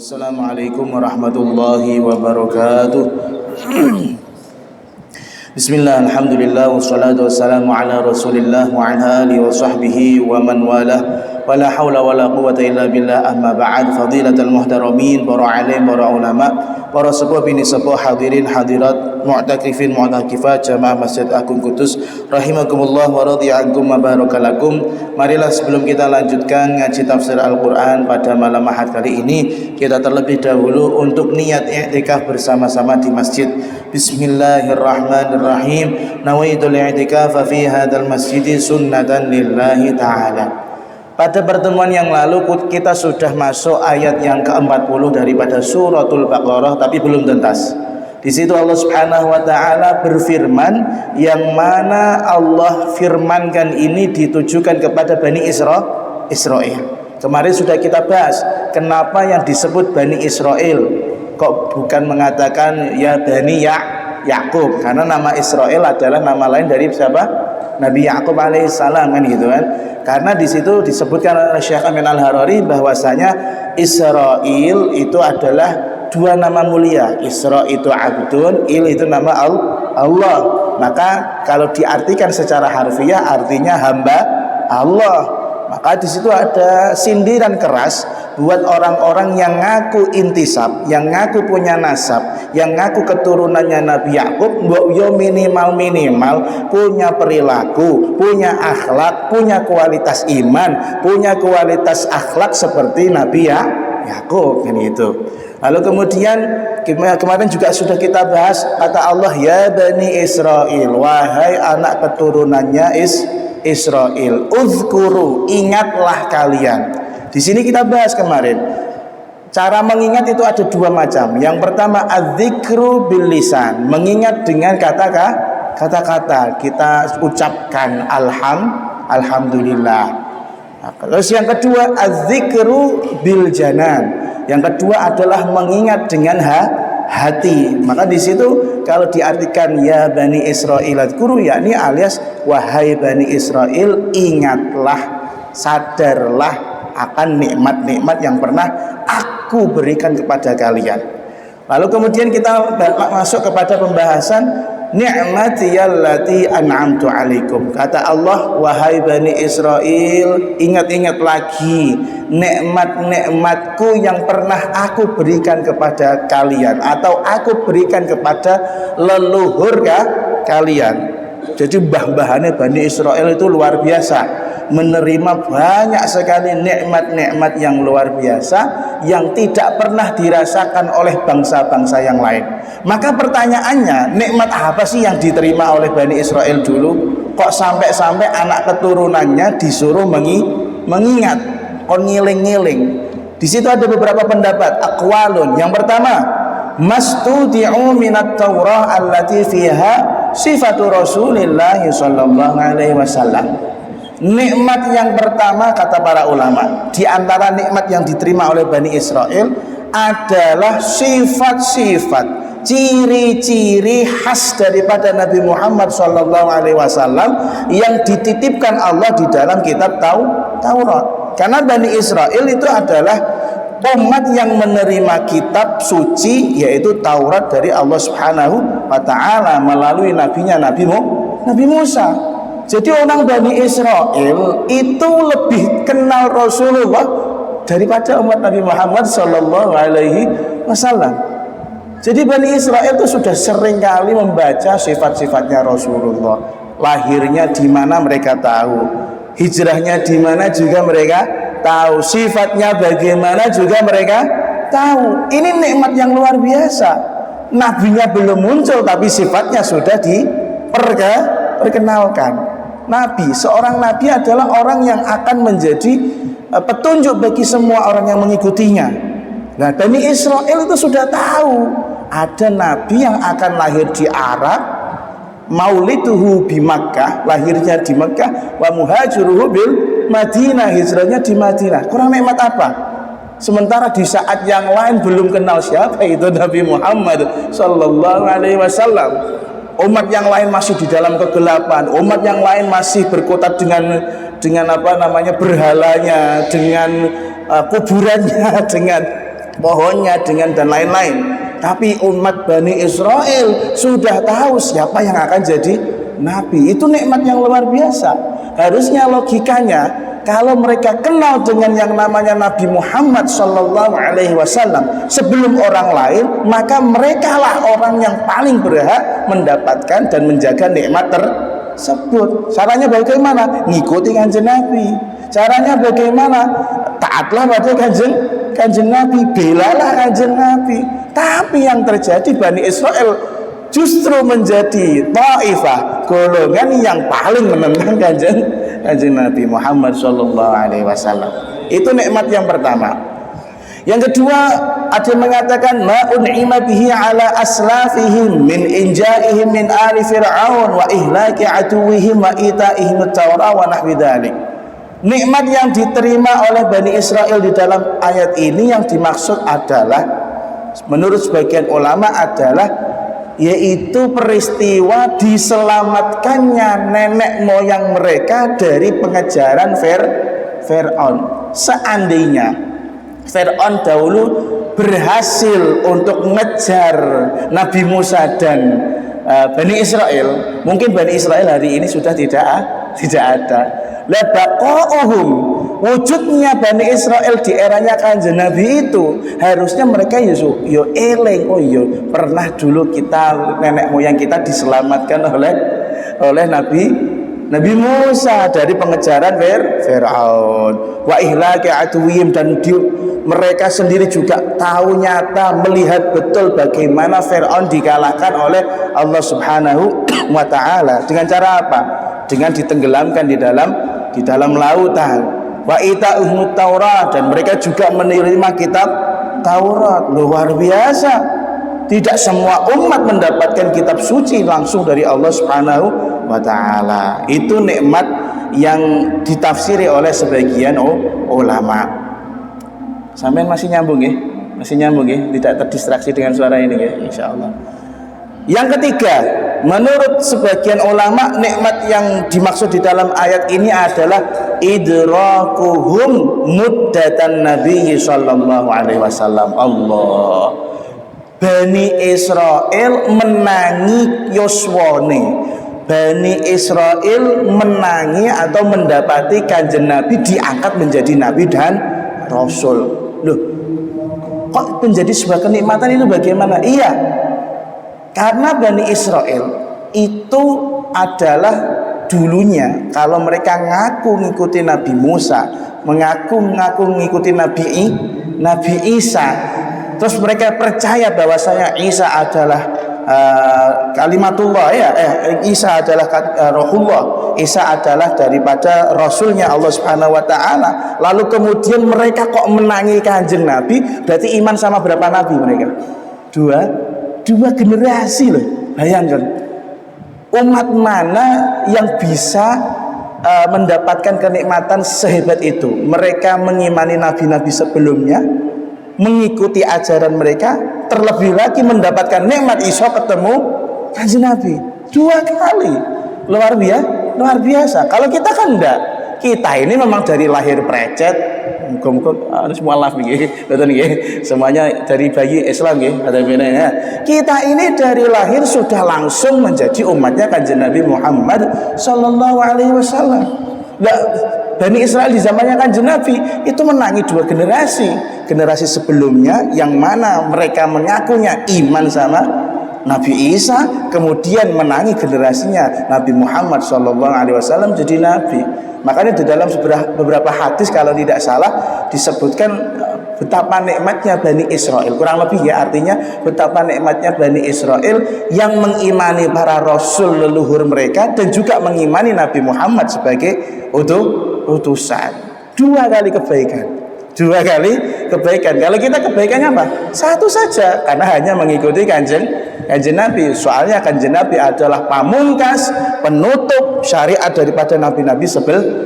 Assalamualaikum warahmatullahi wabarakatuh. Bismillah, alhamdulillah, wassalatu wassalamu ala rasulillah wa ala alihi wa sahbihi wa man walah. Wa la hawla wa la quwwata illa billah, amma ba'd. Fadilatul muhtaramin, para alim, para ulama, para sepuh bini sepuh, hadirin hadirat, mu'takifin mu'takifat jamaah Masjid Agung Kudus rahimakumullah wa radhiyallahu wa barakalakum. Marilah sebelum kita lanjutkan ngaji tafsir Al-Qur'an pada malam Ahad kali ini, kita terlebih dahulu untuk niat i'tikaf bersama-sama di masjid. Bismillahirrahmanirrahim. Nawaitul i'tikafa fi hadzal masjid sunnatan lillahi ta'ala. Pada pertemuan yang lalu kita sudah masuk ayat yang ke-40 daripada suratul Baqarah, tapi belum tuntas. Di situ Allah Subhanahu wa taala berfirman, yang mana Allah firmankan ini ditujukan kepada Bani Israel. Kemarin sudah kita bahas kenapa yang disebut Bani Israel, kok bukan mengatakan ya Bani Yakub, karena nama Israel adalah nama lain dari siapa? Nabi Yakub alaihissalam, kan gitu kan. Karena di situ disebutkan oleh Syekh Amin Al-Harari bahwasanya Israel itu adalah dua nama mulia. Isra itu abdun, il itu nama Allah. Maka kalau diartikan secara harfiah artinya hamba Allah. Maka di situ ada sindiran keras buat orang-orang yang ngaku intisab, yang ngaku punya nasab, yang ngaku keturunannya Nabi Yakub, mbok yo minimal punya perilaku, punya akhlak, punya kualitas iman, punya kualitas akhlak seperti Nabi Yakub, kan itu. Lalu kemudian kemarin juga sudah kita bahas kata Allah, ya Bani Israel, wahai anak keturunannya Israel, uzkuru, ingatlah kalian. Di sini kita bahas kemarin, cara mengingat itu ada dua macam. Yang pertama adzikru bil lisan, mengingat dengan kata-kata. Kita ucapkan alhamdulillah. Nah, terus yang kedua adzikru bil janan. Yang kedua adalah mengingat dengan hati. Maka di situ kalau diartikan ya Bani Israil adzkuru, yakni alias wahai Bani Israel, ingatlah, sadarlah akan nikmat-nikmat yang pernah aku berikan kepada kalian. Lalu kemudian kita masuk kepada pembahasan ni'matiyallati an'amtu alaikum. Kata Allah, wahai Bani Israel, ingat-ingat lagi nikmat-nikmatku yang pernah aku berikan kepada kalian, atau aku berikan kepada leluhur kalian. Jadi mbah-mbahane Bani Israel itu luar biasa, menerima banyak sekali nikmat-nikmat yang luar biasa yang tidak pernah dirasakan oleh bangsa-bangsa yang lain. Maka pertanyaannya, nikmat apa sih yang diterima oleh Bani Israel dulu? Kok sampai-sampai anak keturunannya disuruh mengingat, kon ngiling-ngiling? Di situ ada beberapa pendapat, aqwalun. Yang pertama, mastudi'u minat Taurah allati fiha sifatu Rasulillah sallallahu alaihi wasallam. Nikmat yang pertama kata para ulama, di antara nikmat yang diterima oleh Bani Israel adalah sifat-sifat, ciri-ciri khas daripada Nabi Muhammad SAW yang dititipkan Allah di dalam kitab Taurat. Karena Bani Israel itu adalah umat yang menerima kitab suci, yaitu Taurat dari Allah Subhanahu wa taala melalui nabinya Nabi Musa. Jadi orang Bani Israel itu lebih kenal Rasulullah daripada umat Nabi Muhammad sallallahu alaihi wasallam. Jadi Bani Israel itu sudah sering kali membaca sifat-sifatnya Rasulullah. Lahirnya di mana mereka tahu, hijrahnya di mana juga mereka tahu, sifatnya bagaimana juga mereka tahu. Ini nikmat yang luar biasa. Nabinya belum muncul tapi sifatnya sudah diperkenalkan. Seorang nabi adalah orang yang akan menjadi petunjuk bagi semua orang yang mengikutinya. Nah, Bani Israel itu sudah tahu ada nabi yang akan lahir di Arab, mauliduhu bi Makkah, lahirnya di Makkah, wa muhajiruhu bil Madinah, hijrahnya di Madinah. Kurang nikmat apa? Sementara di saat yang lain belum kenal siapa itu Nabi Muhammad sallallahu alaihi wasallam. Umat yang lain masih di dalam kegelapan, umat yang lain masih berkutat dengan berhalanya, dengan kuburannya, dengan pohonnya dengan dan lain-lain. Tapi umat Bani Israel sudah tahu siapa yang akan jadi nabi. Itu nikmat yang luar biasa. Harusnya logikanya kalau mereka kenal dengan yang namanya Nabi Muhammad Sallallahu Alaihi Wasallam sebelum orang lain, maka merekalah orang yang paling berhak mendapatkan dan menjaga nikmat tersebut. Caranya bagaimana? Ngikuti kanjeng Nabi. Caranya bagaimana? Taatlah pada kanjeng Nabi, belalah kanjeng Nabi. Tapi yang terjadi Bani Israel justru menjadi taifah, golongan yang paling menentang kanjeng Nabi Muhammad Sallallahu Alaihi Wasallam. Itu nikmat yang pertama. Yang kedua, ada yang mengatakan ma un'ima bihi ala aslafihim min inja'ihim min ali fir'aun wa ihlaki aduwihim wa ita'ihim at-taurah wa nahwi dzalik. Nikmat yang diterima oleh Bani Israel di dalam ayat ini yang dimaksud adalah, menurut sebagian ulama, adalah yaitu peristiwa diselamatkannya nenek moyang mereka dari pengejaran Fir'aun. Seandainya Fir'aun dahulu berhasil untuk mengejar Nabi Musa dan Bani Israel, mungkin Bani Israel hari ini sudah tidak ada. La baqa'uhum, wujudnya Bani Israel di eranya kanjeng Nabi itu harusnya mereka yo eling, oh yo pernah dulu kita nenek moyang kita diselamatkan oleh Nabi Musa dari pengejaran Fir'aun wa ihlaki aduwihim, dan mereka sendiri juga tahu nyata, melihat betul bagaimana Fir'aun dikalahkan oleh Allah Subhanahu wa Ta'ala. Dengan cara apa? Dengan ditenggelamkan di dalam lautan. Wa ita'uhum Taurat, dan mereka juga menerima kitab Taurat. Luar biasa. Tidak semua umat mendapatkan kitab suci langsung dari Allah Subhanahu wa Ta'ala. Itu nikmat yang ditafsiri oleh sebagian ulama. Sampai masih nyambung ya? Masih nyambung ya? Tidak terdistraksi dengan suara ini ya, insyaallah. Yang ketiga, menurut sebagian ulama, nikmat yang dimaksud di dalam ayat ini adalah idrakuhum muddatan Nabi sallallahu alaihi wasallam. Allah, Bani Israel menangi yuswane, Bani Israel menangi atau mendapati kanjeng Nabi diangkat menjadi Nabi dan Rasul. Loh, kok menjadi sebuah kenikmatan itu bagaimana? Iya, karena Bani Israel itu adalah dulunya kalau mereka ngaku ngikuti Nabi Musa, mengaku ngikuti Nabi Isa, terus mereka percaya bahwasanya Isa adalah kalimatullah Isa adalah Rohullah, Isa adalah daripada Rasulnya Allah Subhanahu wa Ta'ala. Lalu kemudian mereka kok menangi kanjeng Nabi, berarti iman sama berapa nabi mereka? Dua generasi loh. Bayangkan umat mana yang bisa mendapatkan kenikmatan sehebat itu. Mereka mengimani nabi-nabi sebelumnya, mengikuti ajaran mereka, terlebih lagi mendapatkan nikmat Isa ketemu kanjeng Nabi 2 kali. Luar biasa. Kalau kita kan enggak. Kita ini memang dari lahir precet, muga-muga harus mualaf nggih, betul nggih. Semuanya dari bayi Islam nggih, ada bedanya. Kita ini dari lahir sudah langsung menjadi umatnya kanjeng Nabi Muhammad sallallahu alaihi wasallam. Nah, Bani Israel di zamannya kanjeng Nabi itu menangi 2 generasi. Generasi sebelumnya yang mana mereka mengakunya iman sama Nabi Isa, kemudian menangi generasinya Nabi Muhammad SAW jadi Nabi. Makanya di dalam beberapa hadis kalau tidak salah disebutkan betapa nikmatnya Bani Israel, kurang lebih ya artinya betapa nikmatnya Bani Israel yang mengimani para rasul leluhur mereka dan juga mengimani Nabi Muhammad sebagai utusan. 2 kali kebaikan. Kalau kita kebaikannya apa? 1 saja, karena hanya mengikuti kanjeng Nabi. Soalnya kanjeng Nabi adalah pamungkas, penutup syariat daripada nabi-nabi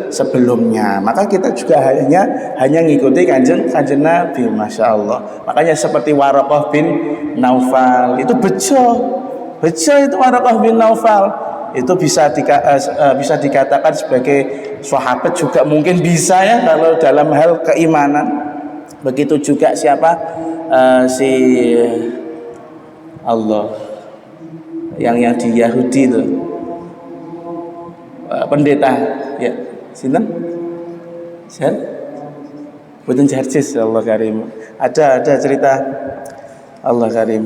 sebelumnya. Maka kita juga hanya mengikuti kanjeng Nabi. Masya Allah. Makanya seperti Waraqah bin Naufal itu bejo itu Waraqah bin Naufal itu bisa dikatakan sebagai sahabat juga mungkin bisa ya kalau dalam hal keimanan. Begitu juga siapa si Allah yang di Yahudi itu pendeta ya sinten Boten Jarjis, Allah karim. Ada cerita Allah karim.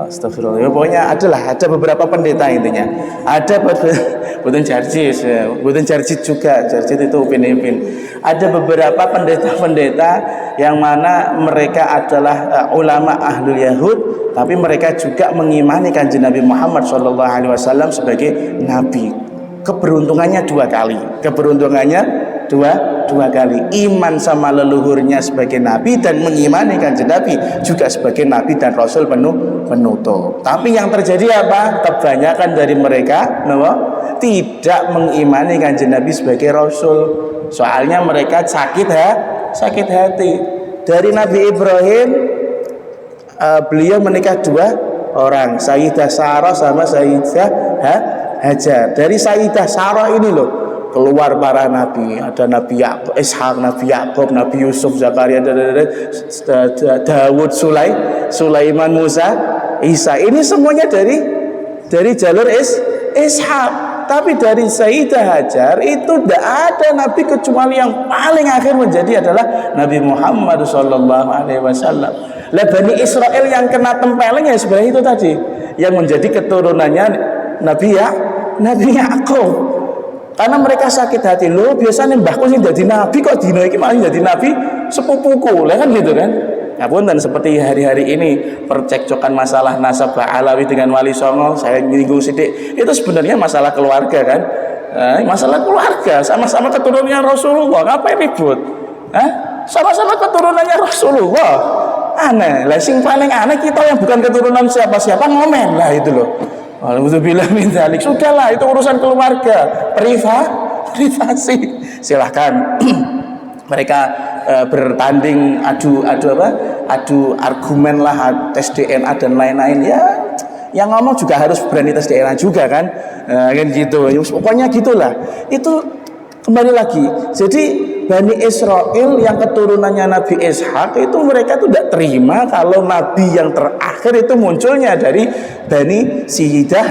Astagfirullah. Ya, pokoknya ada beberapa pendeta intinya. Ada Boten Jarjis, ya. Boten Jarjis juga. Jarjis itu upin-ipin. Ada beberapa pendeta-pendeta yang mana mereka adalah ulama ahlul Yahud, tapi mereka juga mengimani kanjeng Nabi Muhammad SAW sebagai nabi. Keberuntungannya dua kali. Dua kali iman sama leluhurnya sebagai nabi dan mengimani kanjeng Nabi juga sebagai nabi dan rasul penutup. Tapi yang terjadi apa? Kebanyakan dari mereka tidak mengimani kanjeng Nabi sebagai rasul. Soalnya mereka sakit hati. Dari Nabi Ibrahim beliau menikah 2 orang, Sayyidah Sarah sama Sayyidah Hajar. Dari Sayyidah Sarah ini loh keluar para nabi. Ada Nabi Ishak, Nabi Yakub, Nabi Yusuf, Zakaria, Dawud, Sulaiman, Musa, Isa. Ini semuanya dari jalur Ishak. Tapi dari Sayyidah Hajar itu tidak ada nabi kecuali yang paling akhir menjadi adalah Nabi Muhammad SAW. Lah Bani Israel yang kena tempeleng ya sebenarnya itu tadi yang menjadi keturunannya Nabi Yakub. Karena mereka sakit hati, loh biasanya mbahku sih jadi nabi kok dino iki malah jadi nabi sepupuku, lah kan gitu kan. Ngapunten seperti hari-hari ini percekcokan masalah nasabah Alawi dengan Wali Songo, saya nyinggung sidik, itu sebenarnya masalah keluarga kan. Masalah keluarga, sama-sama keturunannya Rasulullah, ngapain ribut? Sama-sama keturunannya Rasulullah. Aneh, lah sing paling aneh kita yang bukan keturunan siapa-siapa ngomen lah itu loh. Alhamdulillah min dzalik. Sudahlah itu urusan keluarga, privasi. Silahkan mereka bertanding adu argumen lah, tes DNA dan lain-lain ya. Yang ngomong juga harus berani tes DNA juga kan, kan gitu. Pokoknya gitulah. Itu kembali lagi. Jadi Bani Israel yang keturunannya Nabi Ishak itu mereka tuh tidak terima kalau nabi yang terakhir itu munculnya dari Bani Sayyidah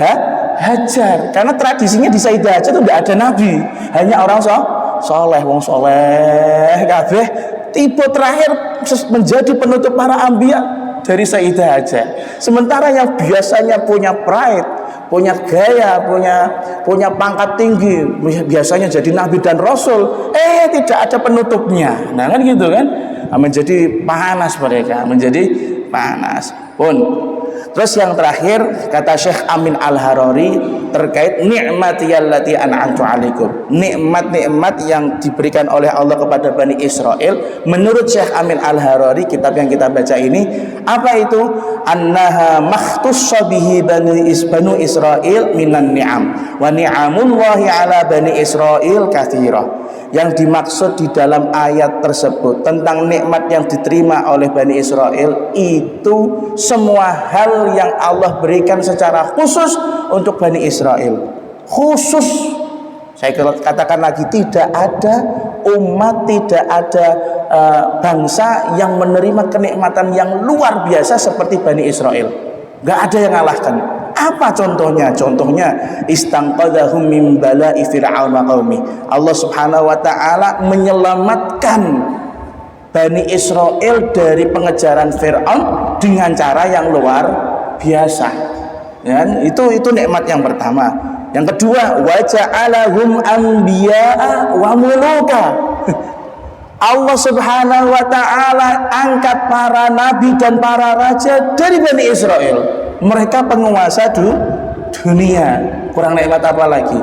Hajar. Karena tradisinya di Sayyidah Hajar itu tidak ada nabi, hanya orang soleh, wong soleh kabeh. Tipe terakhir menjadi penutup para anbiya dari Sayyidah Hajar. Sementara yang biasanya punya pride, punya gaya, punya pangkat tinggi, biasanya jadi nabi dan rasul, tidak ada penutupnya. Nah kan gitu kan, menjadi panas mereka, menjadi panas pun. Terus yang terakhir kata Syekh Amin Al-Harari terkait nikmati allati an'amtu alaikum, nikmat-nikmat yang diberikan oleh Allah kepada Bani Israel. Menurut Syekh Amin Al-Harari, kitab yang kita baca ini, apa itu? Annaha makhtussa bihi banu Israel minan ni'am wa ni'amullahi ala Bani Israel katsirah. Yang dimaksud di dalam ayat tersebut tentang nikmat yang diterima oleh Bani Israel itu semua hal yang Allah berikan secara khusus untuk Bani Israel. Khusus, saya katakan lagi, tidak ada umat, tidak ada bangsa yang menerima kenikmatan yang luar biasa seperti Bani Israel. Gak ada yang ngalahkan. Apa contohnya? Contohnya istangqadhahum min bala'i fir'aun wa qaumi. Allah Subhanahu wa taala menyelamatkan Bani Israel dari pengejaran Fir'aun dengan cara yang luar biasa. Ya, itu nikmat yang pertama. Yang kedua, wa ja'alahum anbiya'a wa muluka. Allah Subhanahu wa taala angkat para nabi dan para raja dari Bani Israel. Mereka penguasa dunia. Kurang nikmat apa lagi?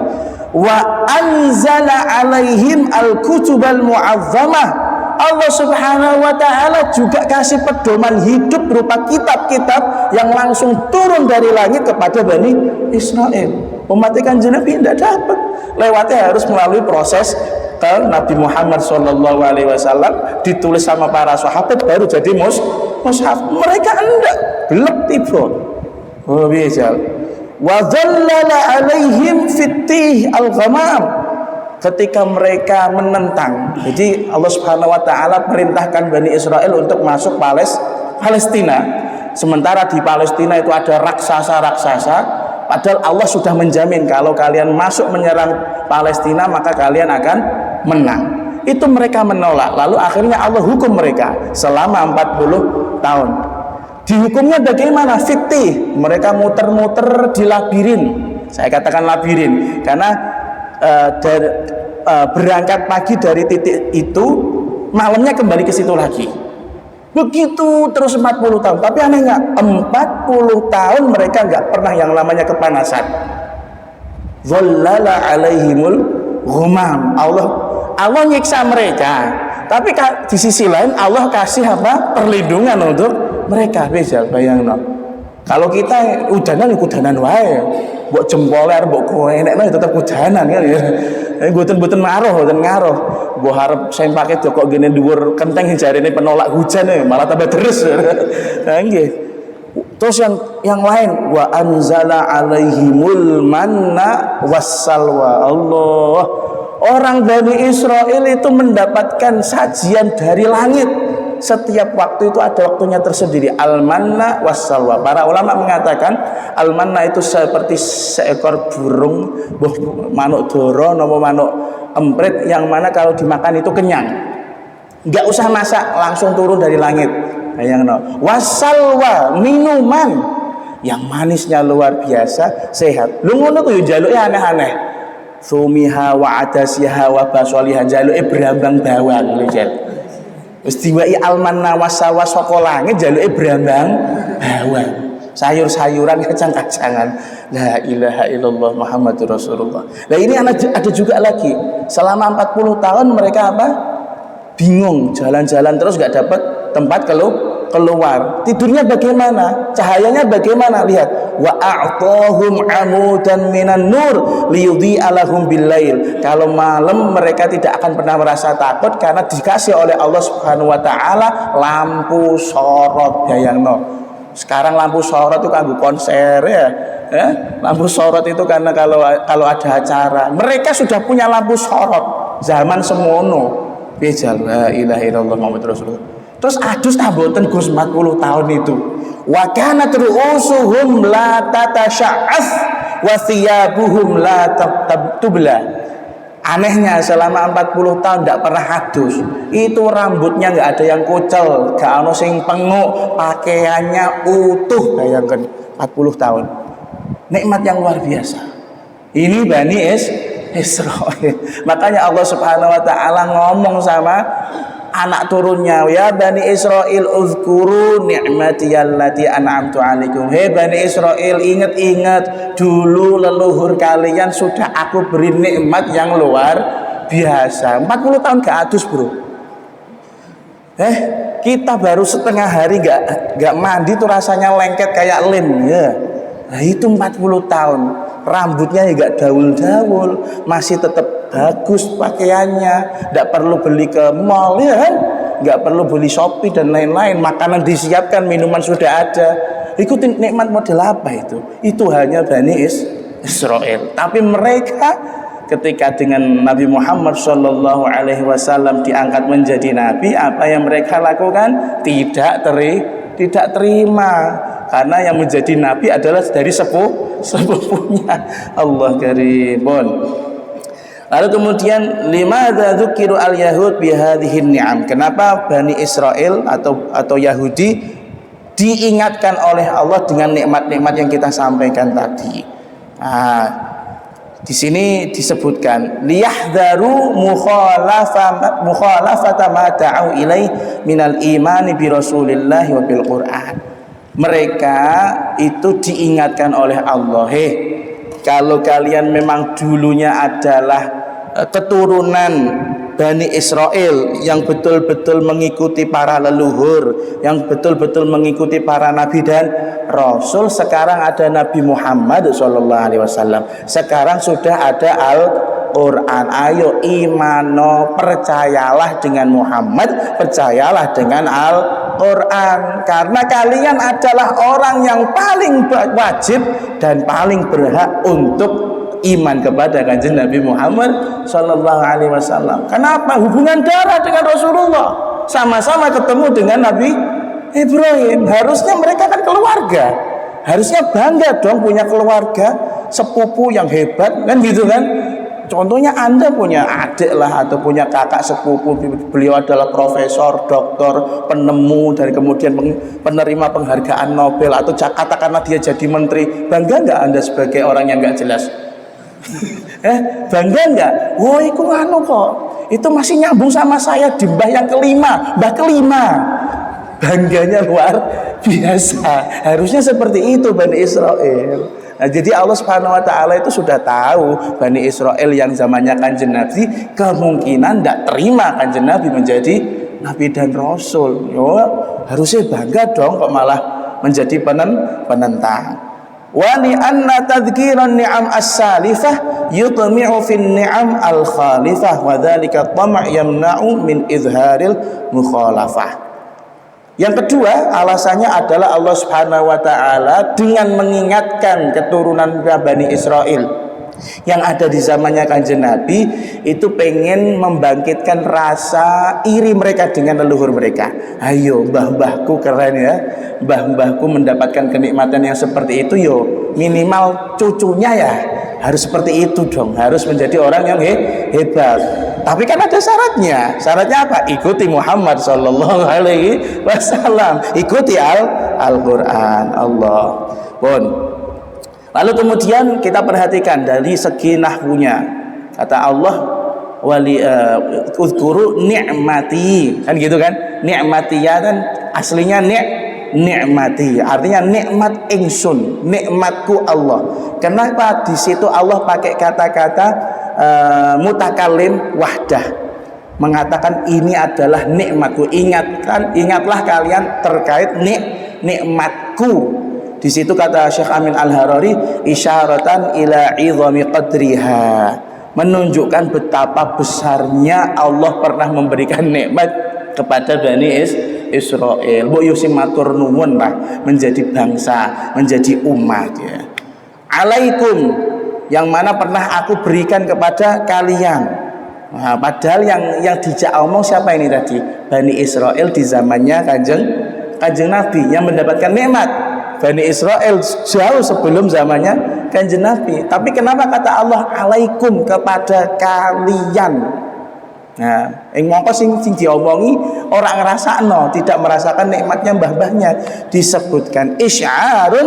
Wa anzala alaihim al-kutubal mu'azzamah. Allah Subhanahu wa taala juga kasih pedoman hidup berupa kitab-kitab yang langsung turun dari langit kepada Bani Israel. Umat Kanjeng Nabi tidak dapat. Lewatnya harus melalui proses ke Nabi Muhammad SAW, ditulis sama para sahabat baru jadi mushaf. Mereka enggak, belum tiba. Oh bijal. Wa dhallala alaihim fitih al-ghamam. Ketika mereka menentang, jadi Allah Subhanahu wa taala perintahkan Bani Israel untuk masuk Palestina. Sementara di Palestina itu ada raksasa-raksasa, padahal Allah sudah menjamin kalau kalian masuk menyerang Palestina maka kalian akan menang. Itu mereka menolak, lalu akhirnya Allah hukum mereka selama 40 tahun. Dihukumnya bagaimana? Fitih. Mereka muter-muter di labirin. Saya katakan labirin karena berangkat pagi dari titik itu, malamnya kembali ke situ lagi. Begitu terus 40 tahun. Tapi anehnya 40 tahun mereka nggak pernah yang namanya kepanasan. Dhallala alaihimul ghumam. Allah nyiksa mereka. Tapi di sisi lain Allah kasih apa? Perlindungan untuk mereka. Bisa bayangno. Kalau kita udanan wae. Mbok jempoler, mbok koenekno tetep udanan kan ya. Mboten ngaruh. Mbok harap sempake kok gene dhuwur kenteng jarene penolak hujan malah tambah deres. Nah nggih. Terus yang lain wa anzala alaihimul manna wassalwa. Allah. Orang Bani Israel itu mendapatkan sajian dari langit. Setiap waktu itu ada waktunya tersendiri. Al-manna wassalwa. Para ulama mengatakan al-manna itu seperti seekor burung, manuk doro atau manuk emprit yang mana kalau dimakan itu kenyang. Enggak usah masak, langsung turun dari langit. Bayangno. Wassalwa, minuman yang manisnya luar biasa, sehat. Lu ngono ku yo njaluke aneh-aneh. Sumiha wa adasiha wa basoliha, njaluke brambang bawang lho, Jen. Wis diwai almanna wasawa saka langit jaluke brambang bawang. Sayur-sayuran, kacang-kacangan. La ilaha illallah Muhammadur Rasulullah. Nah ini ada juga lagi. Selama 40 tahun mereka apa? Bingung, jalan-jalan terus gak dapat tempat keluar. Tidurnya bagaimana? Cahayanya bagaimana? Lihat. Wa a'tahum amudan minan nur liyudhi'a lahum billail. Kalau malam mereka tidak akan pernah merasa takut karena dikasih oleh Allah Subhanahu wa taala lampu sorot. Bayangno. Sekarang lampu sorot itu kanggo konser ya. Lampu sorot itu karena kalau ada acara. Mereka sudah punya lampu sorot zaman semono. Bijal la ilaha illallah Muhammadur Rasulullah. Terus adus tamboten Gus 40 tahun itu. Wa kanat ru'usuhum la tatasya'af wa thiyabuhum la tubla. Anehnya selama 40 tahun tidak pernah hadus. Itu rambutnya nggak ada yang kucel, gak ono sing penguk, pakaiannya utuh. Bayangkan 40 tahun. Nikmat yang luar biasa. Ini Bani Israil. Makanya Allah Subhanahu wa taala ngomong sama anak turunnya, ya Bani Israil uzkuru ni'mati allati an'amtu 'alaikum. Hei Bani Israil, ingat-ingat dulu leluhur kalian sudah aku beri nikmat yang luar biasa. 40 tahun gak adus, Bro. Kita baru setengah hari gak mandi tuh rasanya lengket kayak lem ya. Nah itu 40 tahun. Rambutnya gak daul-daul, masih tetap bagus pakaiannya, tidak perlu beli ke mall ya kan, nggak perlu beli Shopee dan lain-lain, makanan disiapkan, minuman sudah ada. Ikutin nikmat model apa itu? Itu hanya Bani Israil. Tapi mereka ketika dengan Nabi Muhammad Shallallahu Alaihi Wasallam diangkat menjadi nabi, apa yang mereka lakukan? Tidak terima, karena yang menjadi nabi adalah dari sepupunya. Allah karimun. Lalu kemudian limadza dzukiru al-yahud bihadhihi ni'am? Kenapa Bani Israil atau Yahudi diingatkan oleh Allah dengan nikmat-nikmat yang kita sampaikan tadi? Di sini disebutkan liyahdharu mukhalafata ma ta'u ilaih minal imani bi Rasulillah wa bil Qur'an. Mereka itu diingatkan oleh Allah, kalau kalian memang dulunya adalah keturunan Bani Israil yang betul-betul mengikuti para leluhur, yang betul-betul mengikuti para nabi dan rasul, sekarang ada Nabi Muhammad SAW, sekarang sudah ada Al-Quran. Ayo imano, percayalah dengan Muhammad, percayalah dengan Al-Quran, karena kalian adalah orang yang paling wajib dan paling berhak untuk iman kepada kanjeng Nabi Muhammad Sallallahu Alaihi Wasallam. Kenapa? Hubungan darah dengan Rasulullah, sama-sama ketemu dengan Nabi Ibrahim. Harusnya mereka kan keluarga, harusnya bangga dong punya keluarga sepupu yang hebat kan gitu kan. Contohnya Anda punya adik lah atau punya kakak sepupu, beliau adalah profesor, doktor, penemu, dari kemudian penerima penghargaan Nobel, atau katakanlah dia jadi menteri. Bangga nggak Anda sebagai orang yang nggak jelas? Bangga nggak? Wah, itu anu kok, itu masih nyambung sama saya di mbah yang kelima, mbah kelima. Bangganya luar biasa. Harusnya seperti itu Bani Israel. Nah, jadi Allah Subhanahu wa taala itu sudah tahu Bani Israel yang zamannya Kanjeng Nabi kemungkinan tidak terima Kanjeng Nabi menjadi nabi dan rasul. Yo, harusnya bangga dong kok malah menjadi penentang. Wa li anna tadhkiran ni'am as-salifah yutmi'u fin ni'am al-khalifah wa dzalika tam' yamna'u min izharil mukhalafah. Yang kedua, alasannya adalah Allah Subhanahu wa taala dengan mengingatkan keturunan Bani Israel yang ada di zamannya Kanjeng Nabi itu pengen membangkitkan rasa iri mereka dengan leluhur mereka. Ayo, mbah-mbahku keren ya, mbah-mbahku mendapatkan kenikmatan yang seperti itu, yo minimal cucunya ya harus seperti itu dong, harus menjadi orang yang hebat. Tapi kan ada syaratnya. Syaratnya apa? Ikuti Muhammad sallallahu alaihi wasallam, ikuti Al-Qur'an. Allah pun. Lalu kemudian kita perhatikan dari segi nahwunya. Kata Allah wali uzkuru ni'mati. Kan gitu kan? Ni'matiyah kan aslinya ni'mati. Artinya nikmat ingsun, nikmatku Allah. Kenapa di situ Allah pakai kata-kata mutakallim wahdah, mengatakan ini adalah nikmatku. Ingatlah kalian terkait nikmatku. Di situ kata Syekh Amin Al-Harari isyaratan ila izami qadriha, menunjukkan betapa besarnya Allah pernah memberikan nikmat kepada Bani Israel. Mbok yo sing matur nuwun lah menjadi bangsa, menjadi umat ya. Alaikum, yang mana pernah aku berikan kepada kalian. Nah, padahal yang dijak omong siapa ini tadi? Bani Israel di zamannya Kanjeng Nabi yang mendapatkan nikmat. Bani Israel jauh sebelum zamannya Kanjeng Nabi. Tapi kenapa kata Allah alaikum, kepada kalian? Nah, mongko sing diomongi orang ngrasakno, tidak merasakan nikmatnya mbah-mbahnya. Disebutkan isyarun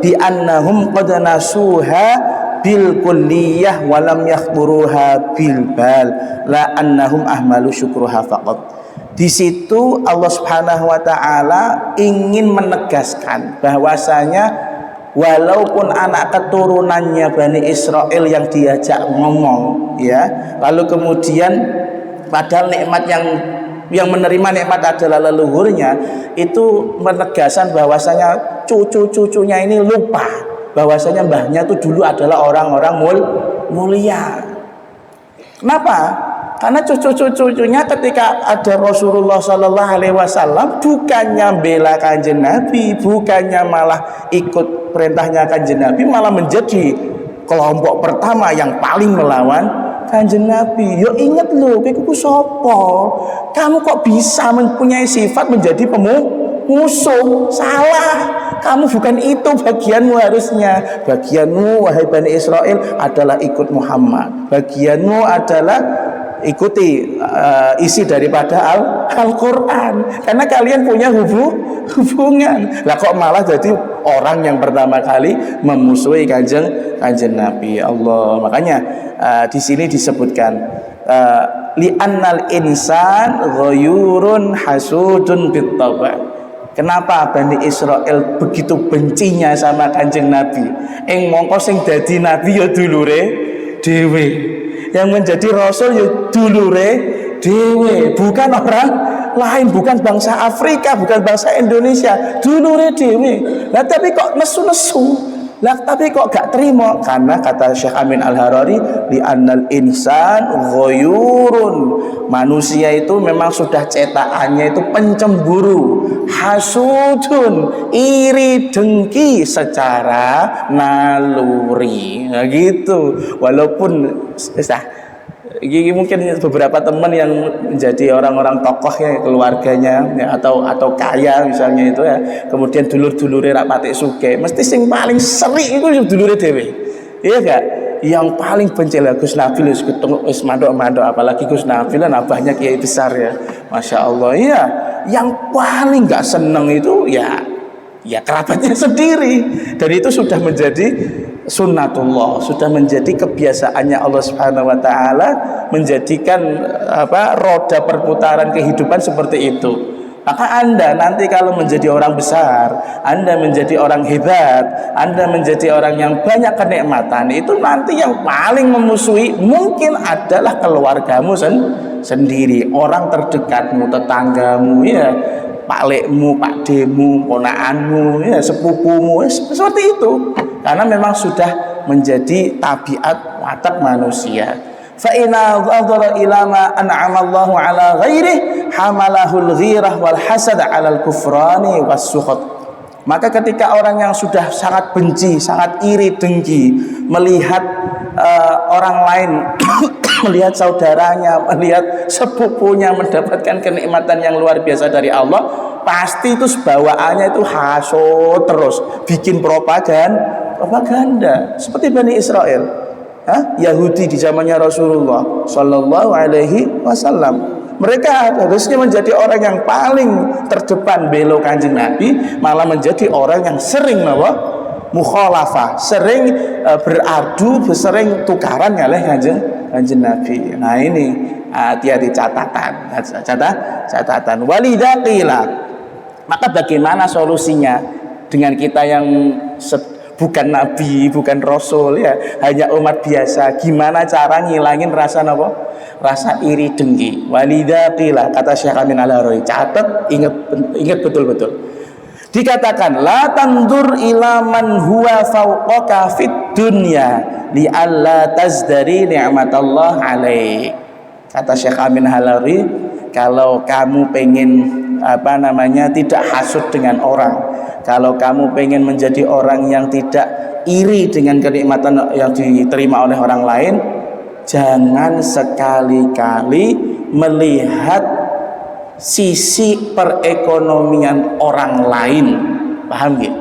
bi annahum qad nasuha bil kulliyah wa lam yakhburuha bil bal la annahum ahmalu syukruha faqat. Di situ Allah Subhanahu wa taala ingin menegaskan bahwasanya walaupun anak keturunannya Bani Israel yang diajak ngomong ya, lalu kemudian padahal nikmat yang menerima nikmat adalah leluhurnya, itu menegaskan bahwasanya cucu-cucunya ini lupa bahwasanya mbahnya itu dulu adalah orang-orang mulia. Kenapa? Karena cucu-cucunya ketika ada Rasulullah Sallallahu Alaihi Wasallam bukannya bela Kanjeng Nabi, bukannya malah ikut perintahnya Kanjeng Nabi, malah menjadi kelompok pertama yang paling melawan Kanjeng Nabi. Yo ingat loh, kowe sapa? Kamu kok bisa mempunyai sifat menjadi musuh? Salah. Kamu bukan itu bagianmu harusnya. Bagianmu wahai Bani Israel adalah ikut Muhammad. Bagianmu adalah ikuti isi daripada Al-Quran. Karena kalian punya hubungan. Lah kok malah jadi orang yang pertama kali memusuhi kanjeng Nabi Allah. Makanya di sini disebutkan li'annal insan ghayurun hasudun bittaba. Kenapa Bani Israel begitu bencinya sama kanjeng Nabi? Mongko sing dadi nabi ya dulure dhewe, yang menjadi rasul ya dulure dhewe, bukan orang lain, bukan bangsa Afrika, bukan bangsa Indonesia, dulure dhewe. Lah tapi kok nesu-nesu? Lah tapi kok gak terima? Karena kata Syekh Amin Al-Harari li annal insan ghayurun, manusia itu memang sudah cetakannya itu pencemburu, hasudun, iri dengki secara naluri. Nah gitu. Walaupun Ini mungkin beberapa teman yang menjadi orang-orang tokoh ya, keluarganya ya, atau kaya misalnya itu ya, kemudian dulur-dulure ra patek sugih, mesti sing paling sering itu dulure dhewe. Iya gak? Yang paling benci lah Gus Nabil wis mandok-mandok, apalagi Gus Nabil kan abahnya kiai besar ya. Masya Allah. Iya, yang paling gak seneng itu ya kerabatnya sendiri, dan itu sudah menjadi sunnatullah, sudah menjadi kebiasaannya Allah Subhanahu wa taala, menjadikan roda perputaran kehidupan seperti itu. Maka Anda nanti kalau menjadi orang besar, Anda menjadi orang hebat, Anda menjadi orang yang banyak kenikmatan, itu nanti yang paling memusuhi mungkin adalah keluargamu sendiri, orang terdekatmu, tetanggamu ya, pak lekmu, pak demu, ponakanmu, ya, sepupumu, seperti itu. Karena memang sudah menjadi tabiat watak manusia. Fa inna dhadara ila ma an'ama Allahu ala ghairihi hamalahul ghirah wal hasad 'alal kufrani was sukhat. Maka ketika orang yang sudah sangat benci, sangat iri dengki melihat orang lain melihat saudaranya, melihat sepupunya mendapatkan kenikmatan yang luar biasa dari Allah, pasti itu bawaannya itu hasud terus, bikin propaganda seperti Bani Israel, Yahudi di zamannya Rasulullah Sallallahu Alaihi Wasallam. Mereka harusnya menjadi orang yang paling terdepan bela Kanjeng Nabi, malah menjadi orang yang sering mukhalafah, sering beradu, sering tukaran oleh Kanjeng Nabi. Nah ini hati-hati catatan. Walidaqila. Maka bagaimana solusinya dengan kita yang bukan nabi, bukan rasul ya, hanya umat biasa? Gimana cara ngilangin rasa rasa iri dengki? Walidaqila, kata Syekh Amin Al-Harawi, catat, ingat betul-betul. Dikatakan la tandur ila man huwa fawqaka fid dunya li alla tazdari ni'matallah alaik. Kata Syekh Amin Al-Harawi, kalau kamu pengen tidak hasud dengan orang, kalau kamu pengen menjadi orang yang tidak iri dengan kenikmatan yang diterima oleh orang lain, jangan sekali-kali melihat sisi perekonomian orang lain. Paham ya?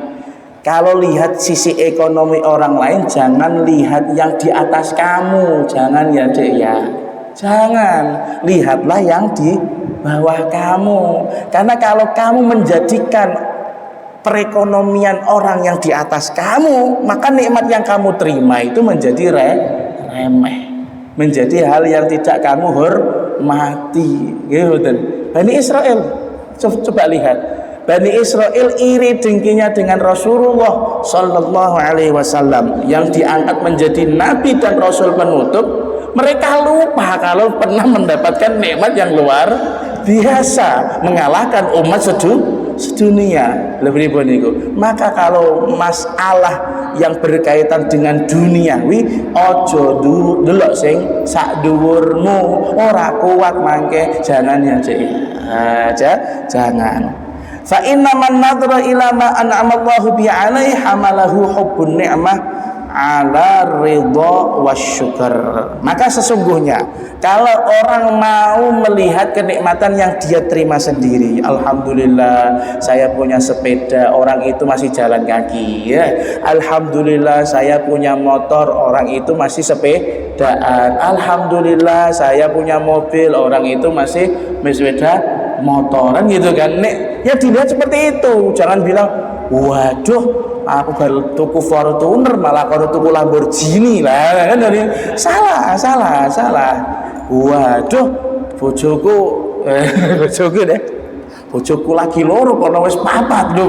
Kalau lihat sisi ekonomi orang lain, jangan lihat yang di atas kamu. Jangan ya dek ya, jangan, lihatlah yang di bawah kamu. Karena kalau kamu menjadikan perekonomian orang yang di atas kamu, maka nikmat yang kamu terima itu menjadi remeh, menjadi hal yang tidak kamu hormati. Bani Israel, coba lihat, Bani Israel iri dengkinya dengan Rasulullah Sallallahu Alaihi Wasallam yang diangkat menjadi nabi dan rasul penutup. Mereka lupa kalau pernah mendapatkan nikmat yang luar biasa, mengalahkan umat sedunia. Lebih boniku. Maka kalau masalah yang berkaitan dengan duniawi, ojo delok sing sak dhuwurmu, ora kuat mangke, jangan ya jangan. Fa inna man nadhara ila ma an'ama Allahu bi 'alaihi hamalahu hubbun ni'mah ala ridha wasyukur. Maka sesungguhnya kalau orang mau melihat kenikmatan yang dia terima sendiri, alhamdulillah saya punya sepeda, orang itu masih jalan kaki ya. Alhamdulillah saya punya motor, orang itu masih sepedaan. Alhamdulillah saya punya mobil, orang itu masih sepeda motoran gitu kan. Nek ya dilihat seperti itu, jangan bilang waduh aku baru tuku Fortuner malah kalau tuku Lamborghini lah, kan dari salah. Waduh bojoku lagi loro kono wis papat lho.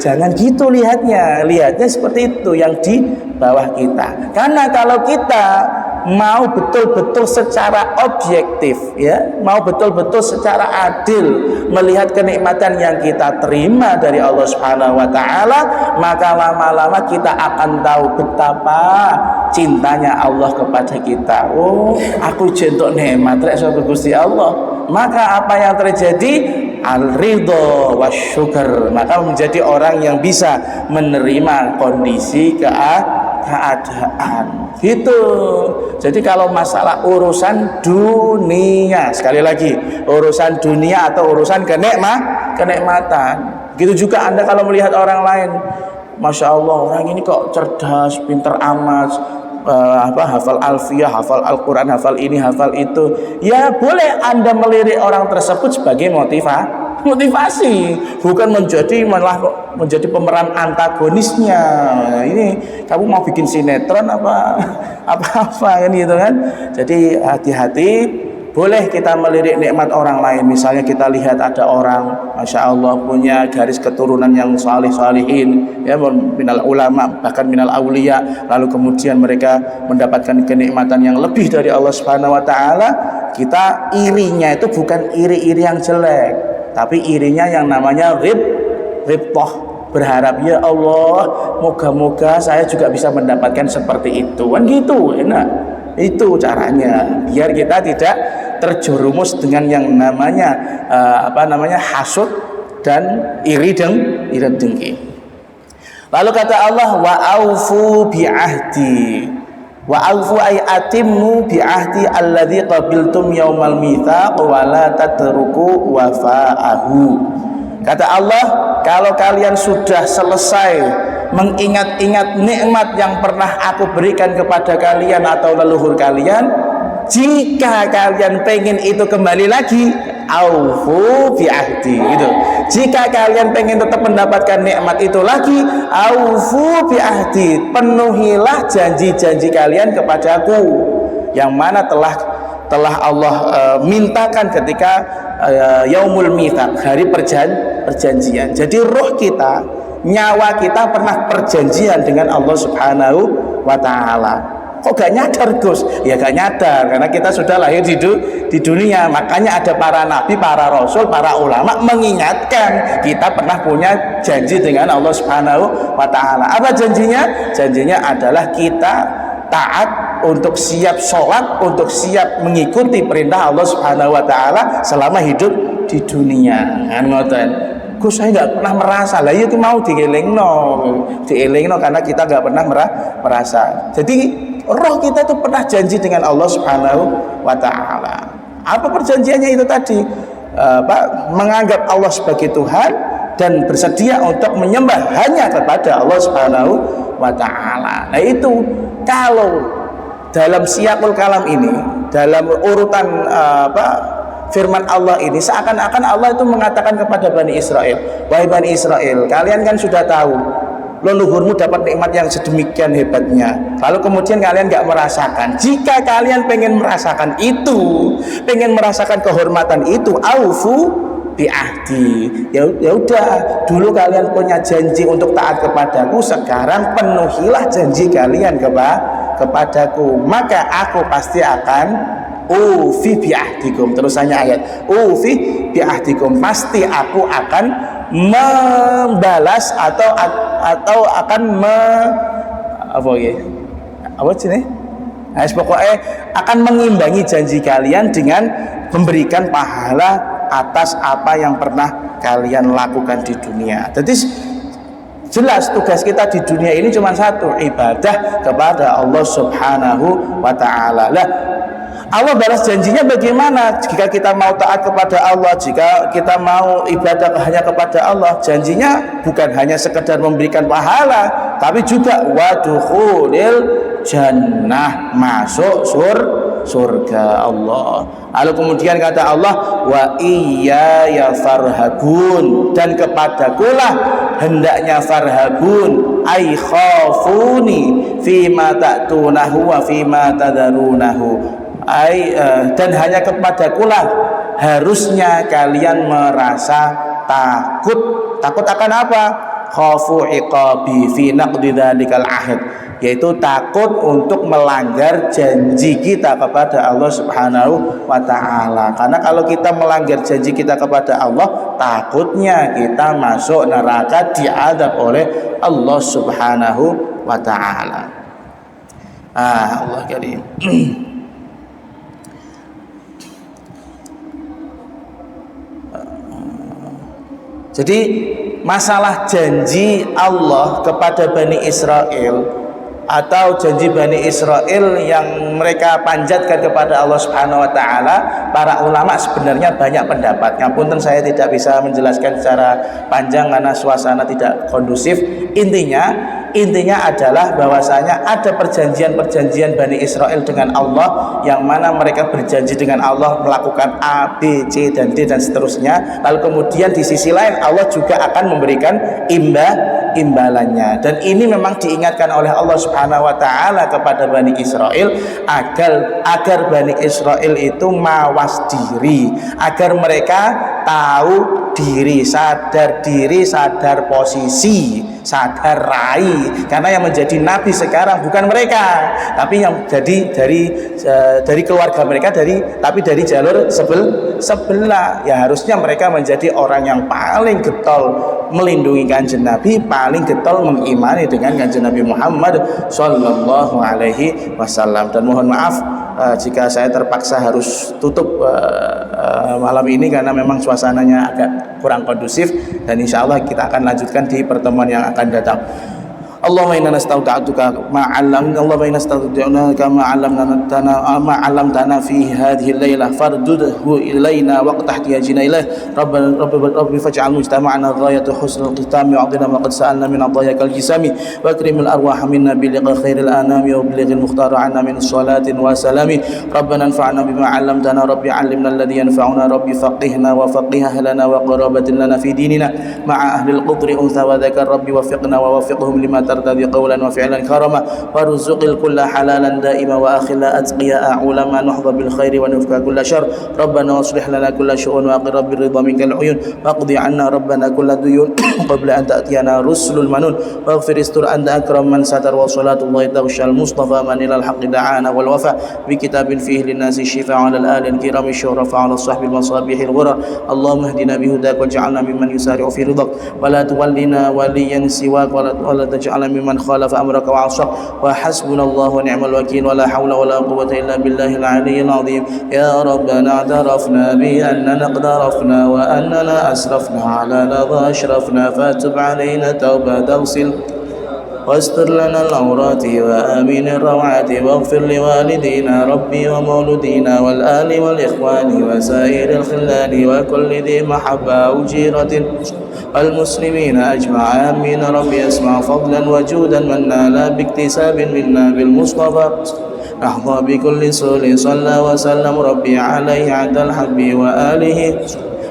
Jangan gitu lihatnya seperti itu yang di bawah kita. Karena kalau kita mau betul-betul secara objektif ya, mau betul-betul secara adil melihat kenikmatan yang kita terima dari Allah Subhanahu wa taala, maka lama-lama kita akan tahu betapa cintanya Allah kepada kita. Oh, aku jentok nikmat rek saka Gusti Allah. Maka apa yang terjadi? Al-ridha wasyukur. Maka menjadi orang yang bisa menerima kondisi keadaan. Gitu. Jadi kalau masalah urusan dunia, sekali lagi, urusan dunia atau urusan kenikmatan. Gitu juga Anda kalau melihat orang lain, Masya Allah, orang ini kok cerdas, pintar amat, hafal alfiyah, hafal Al-Quran, hafal ini, hafal itu. Ya boleh Anda melirik orang tersebut sebagai motivasi, bukan malah menjadi pemeran antagonisnya. Ini kamu mau bikin sinetron apa kan gitu kan. Jadi hati-hati. Boleh kita melirik nikmat orang lain. Misalnya kita lihat ada orang, Masya Allah, punya garis keturunan yang salih-salihin, ya, minal ulama, bahkan minal aulia, lalu kemudian mereka mendapatkan kenikmatan yang lebih dari Allah Subhanahu wa Ta'ala. Kita irinya itu bukan iri-iri yang jelek, tapi irinya yang namanya ribtoh, berharap, ya Allah, moga-moga saya juga bisa mendapatkan seperti itu, kan gitu. Enak. Itu caranya biar kita tidak terjerumus dengan yang namanya hasud dan iri dengki. Lalu kata Allah, wa aufu bi ahdi, wa aufu ay atimmu bi ahdi alladzi qabiltum yaumal mitsaq wa la tatruku wafa'ahu. Kata Allah, kalau kalian sudah selesai mengingat-ingat nikmat yang pernah aku berikan kepada kalian atau leluhur kalian, jika kalian pengen itu kembali lagi, aufu bi ahdi, gitu. Jika kalian pengen tetap mendapatkan nikmat itu lagi, aufu bi ahdi, penuhilah janji-janji kalian kepadaku yang mana telah Allah mintakan ketika yaumul mitsaq, hari perjanjian. Jadi roh kita, nyawa kita pernah perjanjian dengan Allah Subhanahu wa Ta'ala. Kok gak nyadar, Gus? Ya gak nyadar, karena kita sudah lahir di dunia. Makanya ada para nabi, para rasul, para ulama mengingatkan kita pernah punya janji dengan Allah Subhanahu wa Ta'ala. Apa janjinya? Janjinya adalah kita taat, untuk siap sholat, untuk siap mengikuti perintah Allah Subhanahu wa Ta'ala selama hidup di dunia. Kan ngoten. Gus, saya nggak pernah merasa. Lah itu mau dielingno karena kita nggak pernah merasa. Jadi roh kita itu pernah janji dengan Allah Subhanahu wa Ta'ala. Apa perjanjiannya itu tadi? Menganggap Allah sebagai Tuhan dan bersedia untuk menyembah hanya kepada Allah Subhanahu wa Ta'ala. Nah itu kalau dalam siyaqul kalam ini, dalam urutan firman Allah ini, seakan-akan Allah itu mengatakan kepada Bani Israel, wahai Bani Israel, kalian kan sudah tahu leluhurmu dapat nikmat yang sedemikian hebatnya, lalu kemudian kalian gak merasakan. Jika kalian pengen merasakan itu, pengen merasakan kehormatan itu, aufu bi ahdi, ya udah, dulu kalian punya janji untuk taat kepadaku, sekarang penuhilah janji kalian kepadaku, maka aku pasti akan ufi bi ahdikum. Terusannya ayat, ufi bi ahdikum, pasti aku akan membalas atau akan pokoknya akan mengimbangi janji kalian dengan memberikan pahala atas apa yang pernah kalian lakukan di dunia. Jadi jelas tugas kita di dunia ini cuma satu, ibadah kepada Allah Subhanahu wa Ta'ala. Lah, Allah balas janjinya bagaimana? Jika kita mau taat kepada Allah, jika kita mau ibadah hanya kepada Allah, janjinya bukan hanya sekedar memberikan pahala, tapi juga wadukhulil jannah, masuk surga Allah. Lalu kemudian kata Allah, wa iyaya farhabun, dan kepadakulah hendaknya farhabun, ay khafuni fima ta'tunahu wa fima tadarunahu, dan hanya kepadakulah harusnya kalian merasa takut. Takut akan apa? Khafu iqabi fi naqdi dzalikal ahd, yaitu takut untuk melanggar janji kita kepada Allah Subhanahu wa Ta'ala. Karena kalau kita melanggar janji kita kepada Allah, takutnya kita masuk neraka, diazab oleh Allah Subhanahu wa Ta'ala. Allah karim. Jadi masalah janji Allah kepada Bani Israel atau janji Bani Israel yang mereka panjatkan kepada Allah Subhanahu wa taala, para ulama sebenarnya banyak pendapat. Ngapunten saya tidak bisa menjelaskan secara panjang karena suasana tidak kondusif. Intinya adalah bahwasanya ada perjanjian-perjanjian Bani Israel dengan Allah yang mana mereka berjanji dengan Allah melakukan A, B, C, dan D dan seterusnya. Lalu kemudian di sisi lain Allah juga akan memberikan imbalannya. Dan ini memang diingatkan oleh Allah Subhanahu wa taala kepada Bani Israel agar Bani Israel itu mawas diri, agar mereka tahu diri, sadar posisi, sadar rai. Karena yang menjadi nabi sekarang bukan mereka, tapi yang jadi dari keluarga mereka, tapi dari jalur sebelah. Ya harusnya mereka menjadi orang yang paling getol melindungi kanjeng Nabi, paling getol mengimani dengan kanjeng Nabi Muhammad Sallallahu Alaihi Wasallam. Dan mohon maaf jika saya terpaksa harus tutup malam ini karena memang suasananya agak kurang kondusif, dan insya Allah kita akan lanjutkan di pertemuan yang akan datang. Allahumma inna nasta'udzuka Allahumma inna nasta'udzuka ma 'allamtana fi hadhihi al-lailah fardudhu ilaina waqta ihtiyajina ilaih rabbi faj'al mujtama'ana ghayatu husnul khitami wa 'adina ma qad sa'alna min adayakal jisami wa akrimil arwah minna bi liqa khairil anami wa bilighil mukhtar 'anna min salatin wa salami rabbana anfa'na bima 'allamtana rabbi 'allimna alladhi yanfa'una rabbi faqihna wa faqih ahlana wa qarabatin lana fi dinina ma'a ahli al-qudri untha wa dhakar rabbi wafiqna wa wafiqhum lima ترتضي قولا وفعلا كرما وارزق الكل حلالا دائما واخلا اتقياء علما نحظى بالخير ونفك كل شر ربنا واصلح لنا كل شؤون واقر بالرضا منك العيون واقضي عنا ربنا كل ديون قبل ان تاتينا رسل المنون واغفر استر انت اكرم من ستر وصلاه الله تغشى المصطفى من الى الحق دعانا والوفاء بكتاب فيه للناس الشفاء على الال الكرام الشرفاء على الصحب المصابيح الغرى اللهم اهدنا بهداك واجعلنا ممن يسارع في رضاك ولا تولنا وليا سواك ولا تجعل ممن خالف أمرك وعصاك وحسبنا الله ونعم الوكيل ولا حول ولا قوة إلا بالله العلي العظيم يا ربنا اعترفنا بأننا اقترفنا وأننا أسرفنا على لظى أشرفنا فتب علينا توبة تغسل واستر لنا العورات وآمن الروعات واغفر لوالدينا ربي ومولودينا والآل والإخوان وسائر الخلان وكل ذي محبة وجيرة المسلمين أجمع آمين ربي اسمع فضلا وجودا من نال باكتساب منا بالمصطفى نحظى بكل سول صلى وسلم ربي عليه عد الحب وآله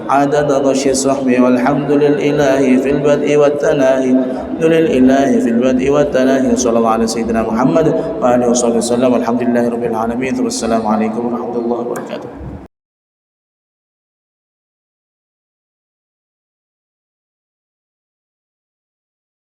عدد ضش الصحب والحمد لله في البدء والتناهي في البدء والتناهي صلى الله على سيدنا محمد وآله وصحبه وسلم والحمد لله رب العالمين. والسلام عليكم ورحمة الله وبركاته.